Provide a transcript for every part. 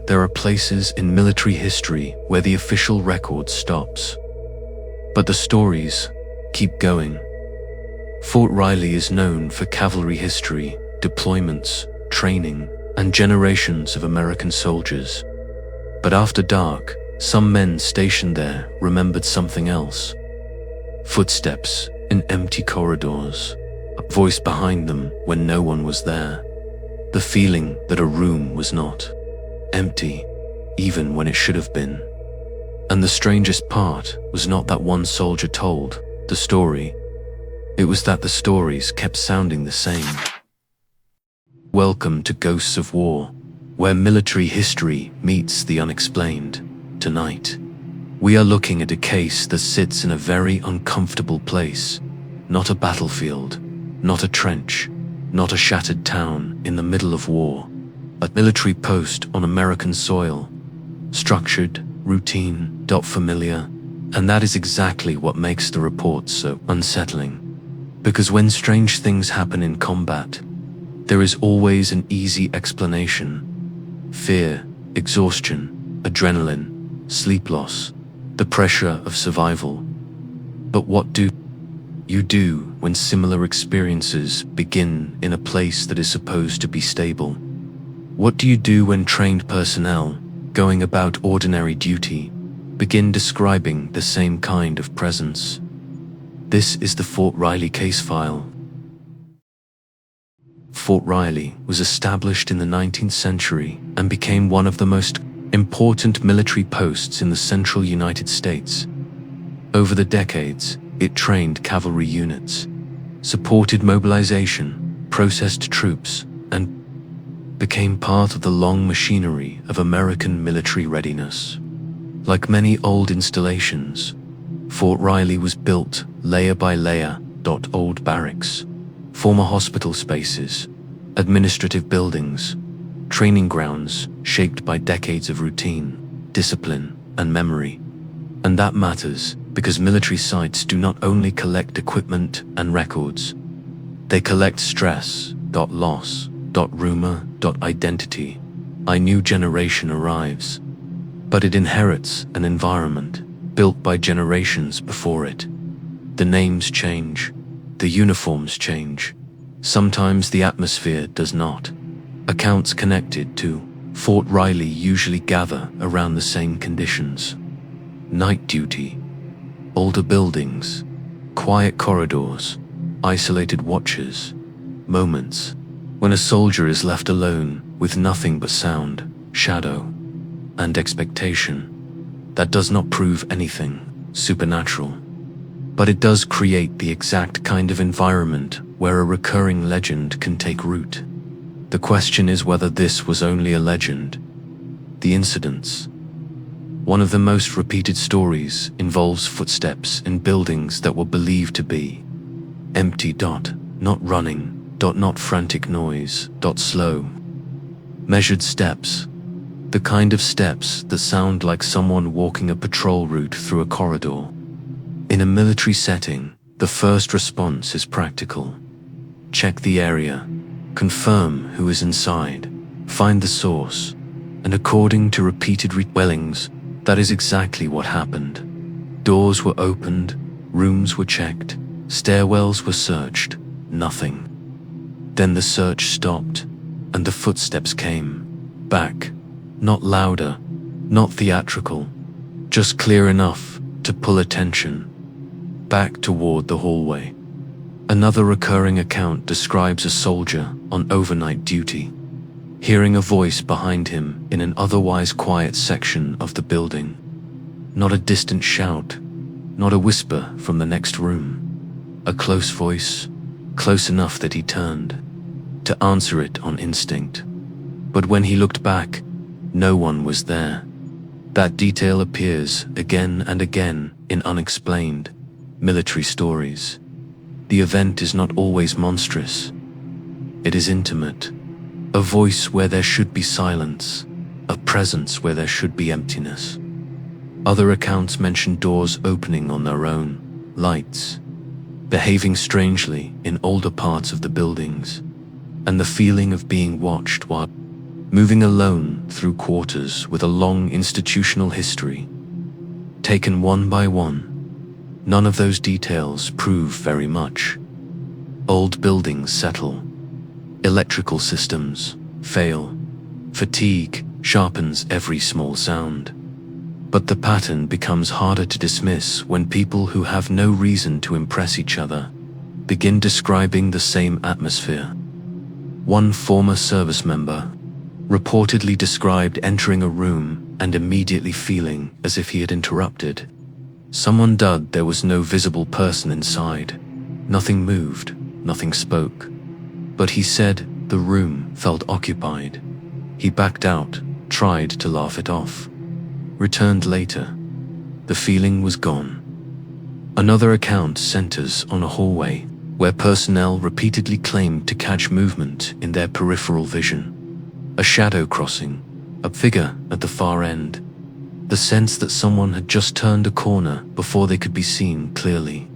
There are places in military history where the official record stops. But the stories keep going. Fort Riley is known for cavalry history, deployments, training, and generations of American soldiers. But after dark, some men stationed there remembered something else. Footsteps in empty corridors, a voice behind them when no one was there. The feeling that a room was not empty, even when it should have been. And the strangest part was not that one soldier told the story. It was that the stories kept sounding the same. Welcome to Ghosts of War, where military history meets the unexplained. Tonight, we are looking at a case that sits in a very uncomfortable place. Not a battlefield, not a trench, not a shattered town in the middle of war. A military post on American soil. Structured, routine, familiar, and that is exactly what makes the reports so unsettling. Because when strange things happen in combat, there is always an easy explanation. Fear, exhaustion, adrenaline, sleep loss, the pressure of survival. But what do you do when similar experiences begin in a place that is supposed to be stable? What do you do when trained personnel, going about ordinary duty, begin describing the same kind of presence? This is the Fort Riley case file. Fort Riley was established in the 19th century and became one of the most important military posts in the central United States. Over the decades, it trained cavalry units, supported mobilization, processed troops, and became part of the long machinery of American military readiness. Like many old installations, Fort Riley was built layer by layer. Old barracks, former hospital spaces, administrative buildings, training grounds shaped by decades of routine, discipline, and memory. And that matters because military sites do not only collect equipment and records, they collect stress, loss, rumor, identity. A new generation arrives, but it inherits an environment built by generations before it. The names change, the uniforms change. Sometimes the atmosphere does not. Accounts connected to Fort Riley usually gather around the same conditions. Night duty, older buildings, quiet corridors, isolated watches, moments when a soldier is left alone with nothing but sound, shadow, and expectation. That does not prove anything supernatural, but it does create the exact kind of environment where a recurring legend can take root. The question is whether this was only a legend. The incidents. One of the most repeated stories involves footsteps in buildings that were believed to be empty. Not running. Not frantic noise. Slow. Measured steps. The kind of steps that sound like someone walking a patrol route through a corridor. In a military setting, the first response is practical. Check the area, confirm who is inside, find the source, and according to repeated retellings, that is exactly what happened. Doors were opened, rooms were checked, stairwells were searched, nothing. Then the search stopped, and the footsteps came back. Not louder, not theatrical, just clear enough to pull attention. Back toward the hallway. Another recurring account describes a soldier on overnight duty, hearing a voice behind him in an otherwise quiet section of the building. Not a distant shout, not a whisper from the next room. A close voice, close enough that he turned to answer it on instinct. But when he looked back, no one was there. That detail appears again and again in unexplained military stories. The event is not always monstrous. It is intimate. A voice where there should be silence, a presence where there should be emptiness. Other accounts mention doors opening on their own, lights, behaving strangely in older parts of the buildings, and the feeling of being watched while moving alone through quarters with a long institutional history. Taken one by one, none of those details prove very much. Old buildings settle. Electrical systems fail. Fatigue sharpens every small sound. But the pattern becomes harder to dismiss when people who have no reason to impress each other begin describing the same atmosphere. One former service member reportedly described entering a room and immediately feeling as if he had interrupted. Someone dud there was no visible person inside. Nothing moved, nothing spoke. But he said the room felt occupied. He backed out, tried to laugh it off. Returned later. The feeling was gone. Another account centers on a hallway where personnel repeatedly claimed to catch movement in their peripheral vision. A shadow crossing, a figure at the far end. The sense that someone had just turned a corner before they could be seen clearly.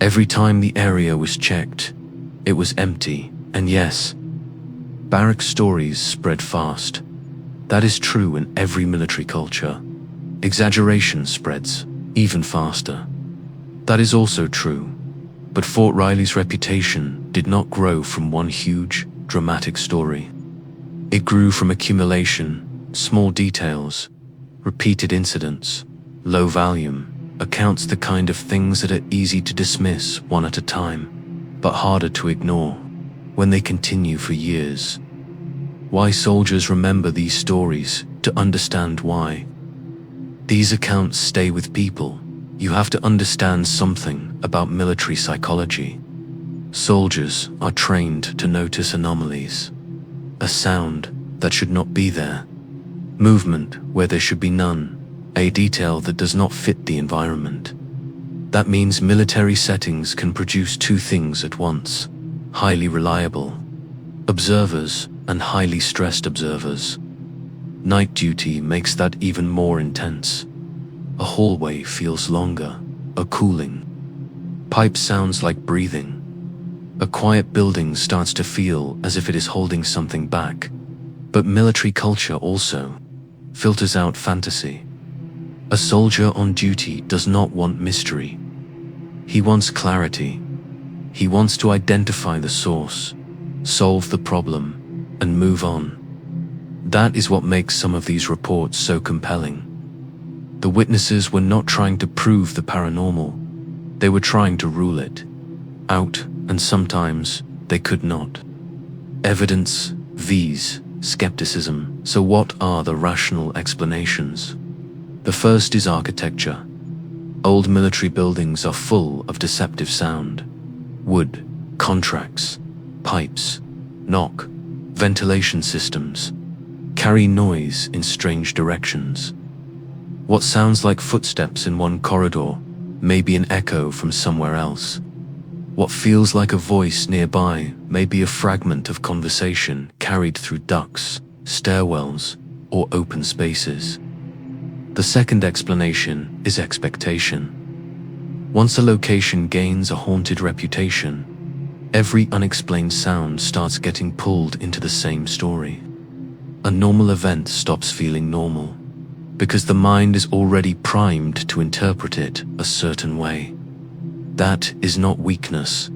Every time the area was checked, it was empty, and yes, barrack stories spread fast. That is true in every military culture. Exaggeration spreads even faster. That is also true. But Fort Riley's reputation did not grow from one huge, dramatic story. It grew from accumulation, small details, repeated incidents, low volume, accounts, the kind of things that are easy to dismiss one at a time, but harder to ignore when they continue for years. Why soldiers remember these stories to understand why. These accounts stay with people. You have to understand something about military psychology. Soldiers are trained to notice anomalies. A sound that should not be there. Movement where there should be none. A detail that does not fit the environment. That means military settings can produce two things at once. Highly reliable observers and highly stressed observers. Night duty makes that even more intense. A hallway feels longer, a cooling. Pipe sounds like breathing. A quiet building starts to feel as if it is holding something back. But military culture also filters out fantasy. A soldier on duty does not want mystery. He wants clarity. He wants to identify the source, solve the problem, and move on. That is what makes some of these reports so compelling. The witnesses were not trying to prove the paranormal. They were trying to rule it out, and sometimes they could not. Evidence vs. skepticism. So what are the rational explanations? The first is architecture. Old military buildings are full of deceptive sound. Wood, contracts, pipes, knock, ventilation systems carry noise in strange directions. What sounds like footsteps in one corridor may be an echo from somewhere else. What feels like a voice nearby may be a fragment of conversation carried through ducts, stairwells, or open spaces. The second explanation is expectation. Once a location gains a haunted reputation, every unexplained sound starts getting pulled into the same story. A normal event stops feeling normal, because the mind is already primed to interpret it a certain way. That is not weakness.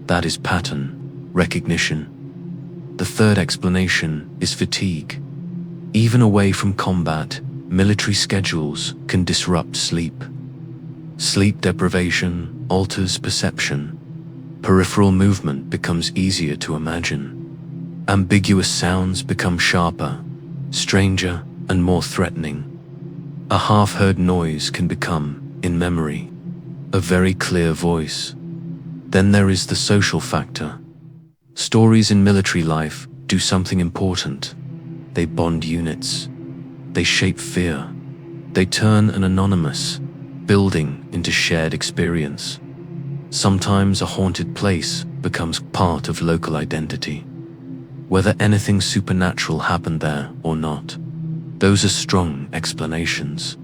That is pattern recognition. The third explanation is fatigue. Even away from combat, military schedules can disrupt sleep. Sleep deprivation alters perception. Peripheral movement becomes easier to imagine. Ambiguous sounds become sharper, stranger, and more threatening. A half-heard noise can become, in memory, a very clear voice. Then there is the social factor. Stories in military life do something important. They bond units. They shape fear. They turn an anonymous building into shared experience. Sometimes a haunted place becomes part of local identity. Whether anything supernatural happened there or not, those are strong explanations.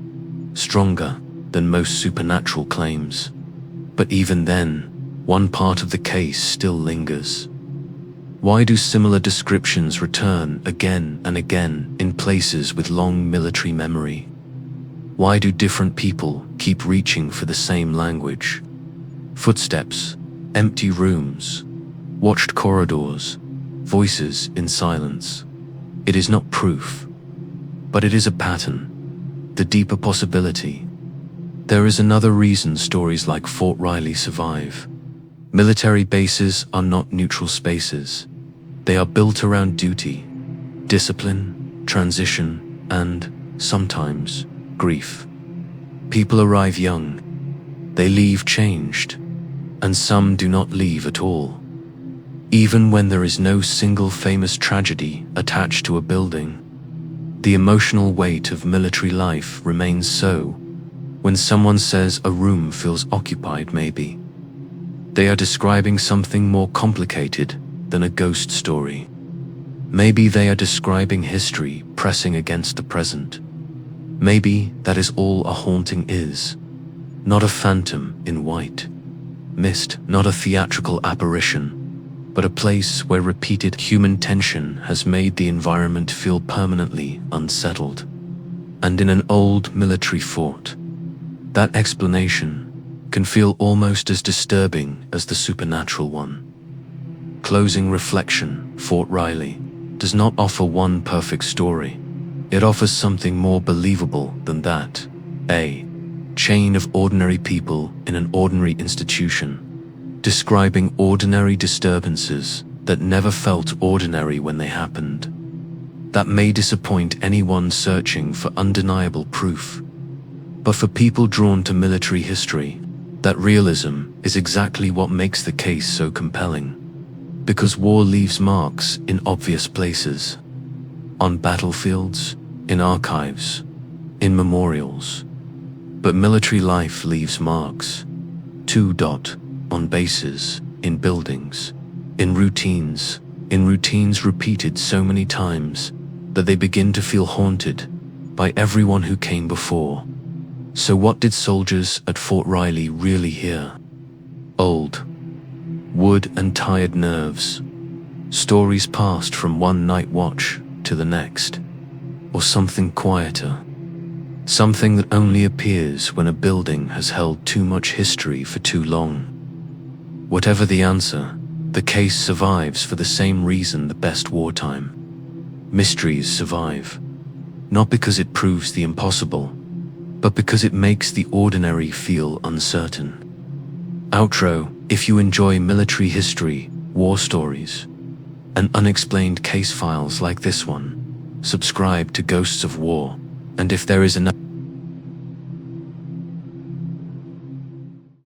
Stronger than most supernatural claims. But even then, one part of the case still lingers. Why do similar descriptions return again and again in places with long military memory? Why do different people keep reaching for the same language? Footsteps, empty rooms, watched corridors, voices in silence. It is not proof, but it is a pattern, the deeper possibility. There is another reason stories like Fort Riley survive. Military bases are not neutral spaces. They are built around duty, discipline, transition, and, sometimes, grief. People arrive young. They leave changed. And some do not leave at all. Even when there is no single famous tragedy attached to a building, the emotional weight of military life remains so. When someone says a room feels occupied, maybe they are describing something more complicated than a ghost story. Maybe they are describing history pressing against the present. Maybe that is all a haunting is. Not a phantom in white mist, not a theatrical apparition, but a place where repeated human tension has made the environment feel permanently unsettled. And in an old military fort, that explanation can feel almost as disturbing as the supernatural one. Closing reflection, Fort Riley does not offer one perfect story. It offers something more believable than that. A chain of ordinary people in an ordinary institution, describing ordinary disturbances that never felt ordinary when they happened. That may disappoint anyone searching for undeniable proof. But for people drawn to military history, that realism is exactly what makes the case so compelling. Because war leaves marks in obvious places. On battlefields, in archives, in memorials. But military life leaves marks. On bases, in buildings, in routines repeated so many times that they begin to feel haunted by everyone who came before. So what did soldiers at Fort Riley really hear? Old wood and tired nerves. Stories passed from one night watch to the next. Or something quieter. Something that only appears when a building has held too much history for too long. Whatever the answer, the case survives for the same reason the best wartime mysteries survive. Not because it proves the impossible, but because it makes the ordinary feel uncertain. Outro: if you enjoy military history, war stories, and unexplained case files like this one, subscribe to Ghosts of War. And if there is enough